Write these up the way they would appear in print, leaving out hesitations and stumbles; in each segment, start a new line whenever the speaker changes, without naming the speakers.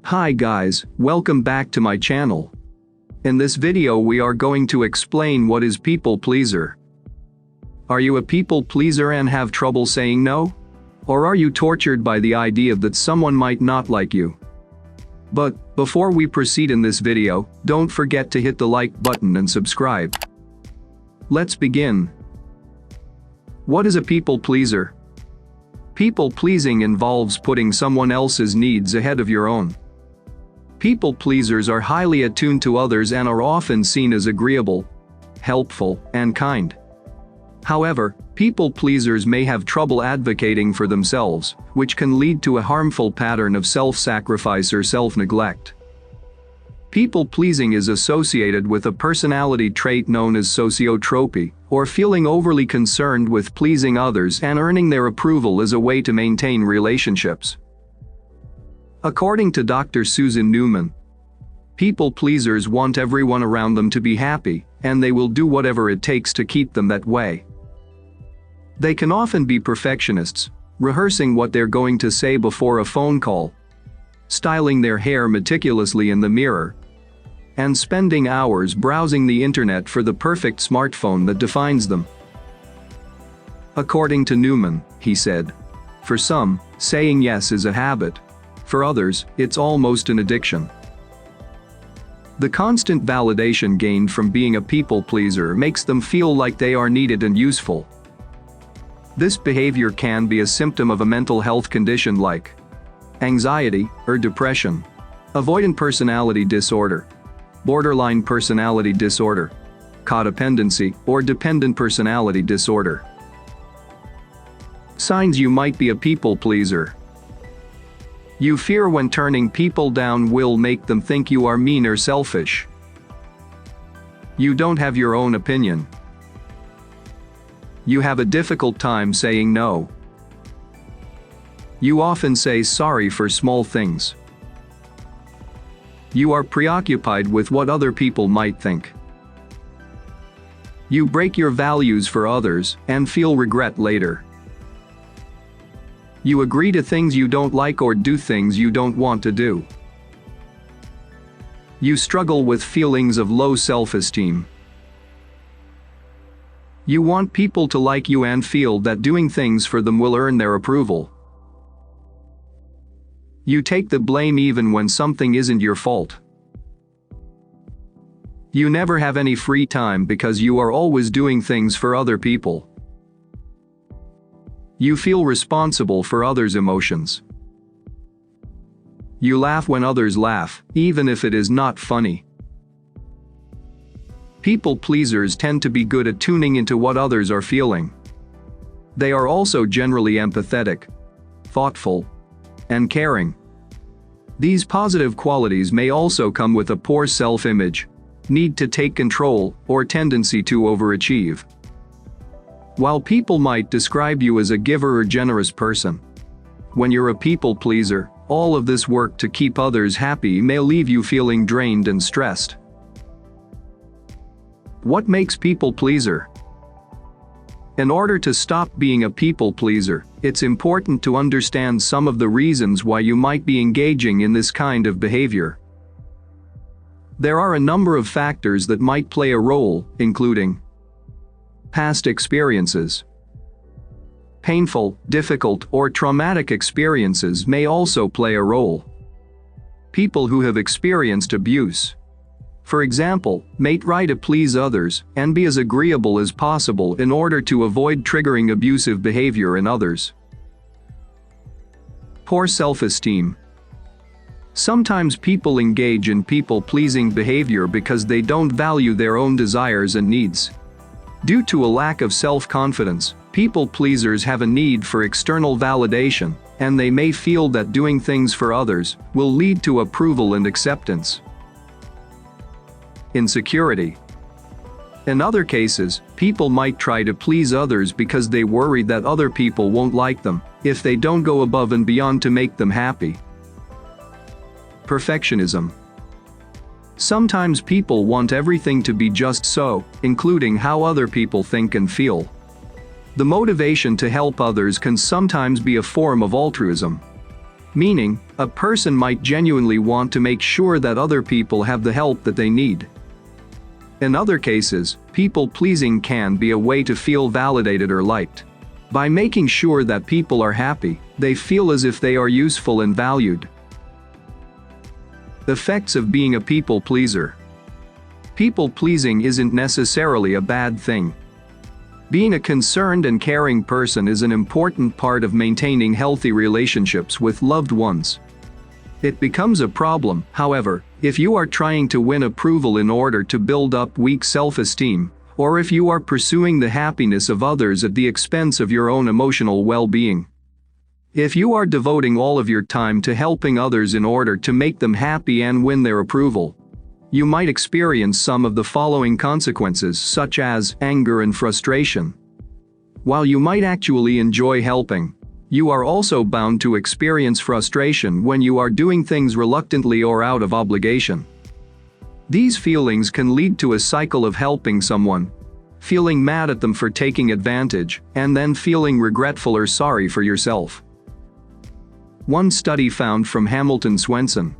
Hi guys, welcome back to my channel. In this video we are going to explain what is people pleaser. Are you a people pleaser and have trouble saying no? Or are you tortured by the idea that someone might not like you? But before we proceed in this video, don't forget to hit the like button and subscribe. Let's begin. What is a people pleaser? People pleasing involves putting someone else's needs ahead of your own. People pleasers are highly attuned to others and are often seen as agreeable, helpful, and kind. However, people pleasers may have trouble advocating for themselves, which can lead to a harmful pattern of self-sacrifice or self-neglect. People pleasing is associated with a personality trait known as sociotropy, or feeling overly concerned with pleasing others and earning their approval as a way to maintain relationships. According to Dr. Susan Newman, people pleasers want everyone around them to be happy, and they will do whatever it takes to keep them that way. They can often be perfectionists, rehearsing what they're going to say before a phone call, styling their hair meticulously in the mirror, and spending hours browsing the internet for the perfect smartphone that defines them. According to Newman, he said, "For some, saying yes is a habit. For others, it's almost an addiction." The constant validation gained from being a people pleaser makes them feel like they are needed and useful. This behavior can be a symptom of a mental health condition like anxiety or depression, avoidant personality disorder, borderline personality disorder, codependency, or dependent personality disorder. Signs you might be a people pleaser. You fear when turning people down will make them think you are mean or selfish. You don't have your own opinion. You have a difficult time saying no. You often say sorry for small things. You are preoccupied with what other people might think. You break your values for others and feel regret later. You agree to things you don't like or do things you don't want to do. You struggle with feelings of low self-esteem. You want people to like you and feel that doing things for them will earn their approval. You take the blame even when something isn't your fault. You never have any free time because you are always doing things for other people. You feel responsible for others' emotions. You laugh when others laugh, even if it is not funny. People pleasers tend to be good at tuning into what others are feeling. They are also generally empathetic, thoughtful, and caring. These positive qualities may also come with a poor self-image, need to take control, or tendency to overachieve. While people might describe you as a giver or generous person, when you're a people pleaser, all of this work to keep others happy may leave you feeling drained and stressed. What makes people pleaser? In order to stop being a people pleaser, it's important to understand some of the reasons why you might be engaging in this kind of behavior. There are a number of factors that might play a role, including past experiences. Painful, difficult, or traumatic experiences may also play a role. People who have experienced abuse, for example, may try to please others and be as agreeable as possible in order to avoid triggering abusive behavior in others. Poor self-esteem. Sometimes people engage in people-pleasing behavior because they don't value their own desires and needs. Due to a lack of self-confidence, people pleasers have a need for external validation, and they may feel that doing things for others will lead to approval and acceptance. Insecurity. In other cases, people might try to please others because they worry that other people won't like them if they don't go above and beyond to make them happy. Perfectionism. Sometimes people want everything to be just so, including how other people think and feel. The motivation to help others can sometimes be a form of altruism. Meaning, a person might genuinely want to make sure that other people have the help that they need. In other cases, people-pleasing can be a way to feel validated or liked. By making sure that people are happy, they feel as if they are useful and valued. Effects of being a people-pleaser. People-pleasing isn't necessarily a bad thing. Being a concerned and caring person is an important part of maintaining healthy relationships with loved ones. It becomes a problem, however, if you are trying to win approval in order to build up weak self-esteem, or if you are pursuing the happiness of others at the expense of your own emotional well-being. If you are devoting all of your time to helping others in order to make them happy and win their approval, you might experience some of the following consequences, such as anger and frustration. While you might actually enjoy helping, you are also bound to experience frustration when you are doing things reluctantly or out of obligation. These feelings can lead to a cycle of helping someone, feeling mad at them for taking advantage, and then feeling regretful or sorry for yourself. One study found from Hamilton Swenson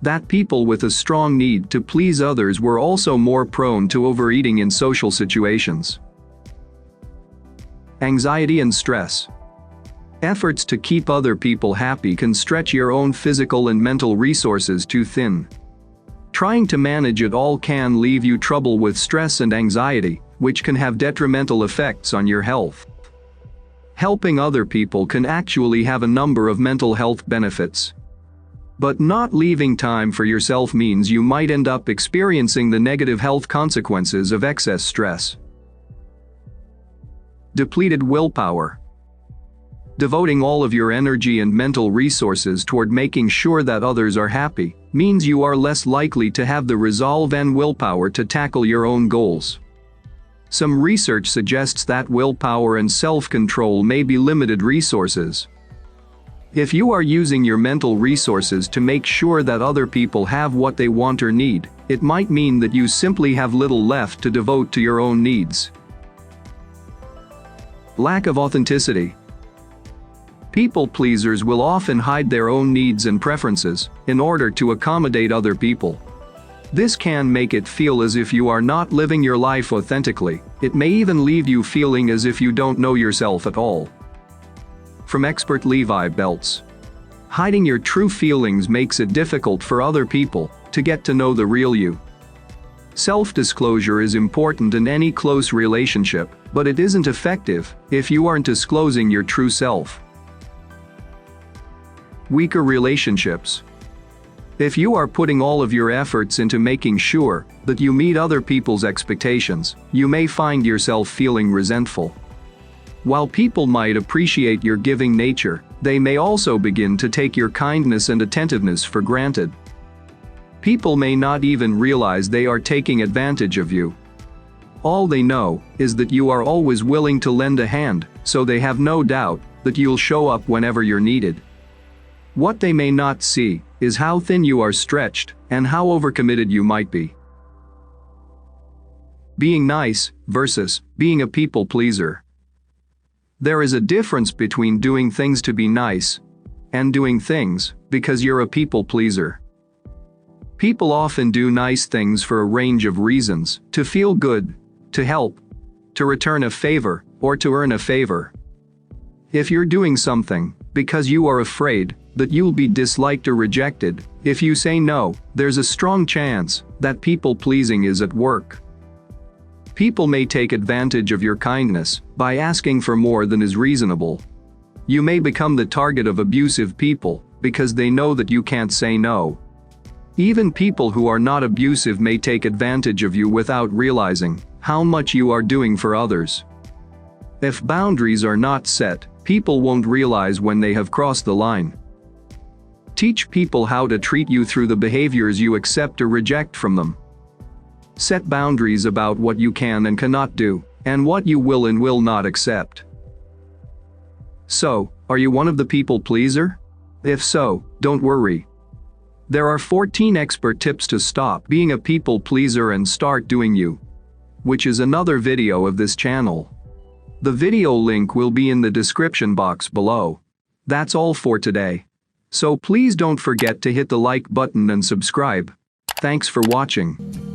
that people with a strong need to please others were also more prone to overeating in social situations. Anxiety and stress. Efforts to keep other people happy can stretch your own physical and mental resources too thin. Trying to manage it all can leave you trouble with stress and anxiety, which can have detrimental effects on your health. Helping other people can actually have a number of mental health benefits. But not leaving time for yourself means you might end up experiencing the negative health consequences of excess stress. Depleted willpower. Devoting all of your energy and mental resources toward making sure that others are happy means you are less likely to have the resolve and willpower to tackle your own goals. Some research suggests that willpower and self-control may be limited resources. If you are using your mental resources to make sure that other people have what they want or need, it might mean that you simply have little left to devote to your own needs. Lack of authenticity. People pleasers will often hide their own needs and preferences in order to accommodate other people. This can make it feel as if you are not living your life authentically. It may even leave you feeling as if you don't know yourself at all. From expert Levi Belts. Hiding your true feelings makes it difficult for other people to get to know the real you. Self-disclosure is important in any close relationship, but it isn't effective if you aren't disclosing your true self. Weaker relationships. If you are putting all of your efforts into making sure that you meet other people's expectations, you may find yourself feeling resentful. While people might appreciate your giving nature, they may also begin to take your kindness and attentiveness for granted. People may not even realize they are taking advantage of you. All they know is that you are always willing to lend a hand, so they have no doubt that you'll show up whenever you're needed. What they may not see is how thin you are stretched and how overcommitted you might be. Being nice versus being a people pleaser. There is a difference between doing things to be nice and doing things because you're a people pleaser. People often do nice things for a range of reasons: to feel good, to help, to return a favor, or to earn a favor. If you're doing something because you are afraid that you'll be disliked or rejected if you say no, there's a strong chance that people-pleasing is at work. People may take advantage of your kindness by asking for more than is reasonable. You may become the target of abusive people because they know that you can't say no. Even people who are not abusive may take advantage of you without realizing how much you are doing for others. If boundaries are not set, people won't realize when they have crossed the line. Teach people how to treat you through the behaviors you accept or reject from them. Set boundaries about what you can and cannot do, and what you will and will not accept. So, are you one of the people pleaser? If so, don't worry. There are 14 expert tips to stop being a people pleaser and start doing you, which is another video of this channel. The video link will be in the description box below. That's all for today. So please don't forget to hit the like button and subscribe. Thanks for watching.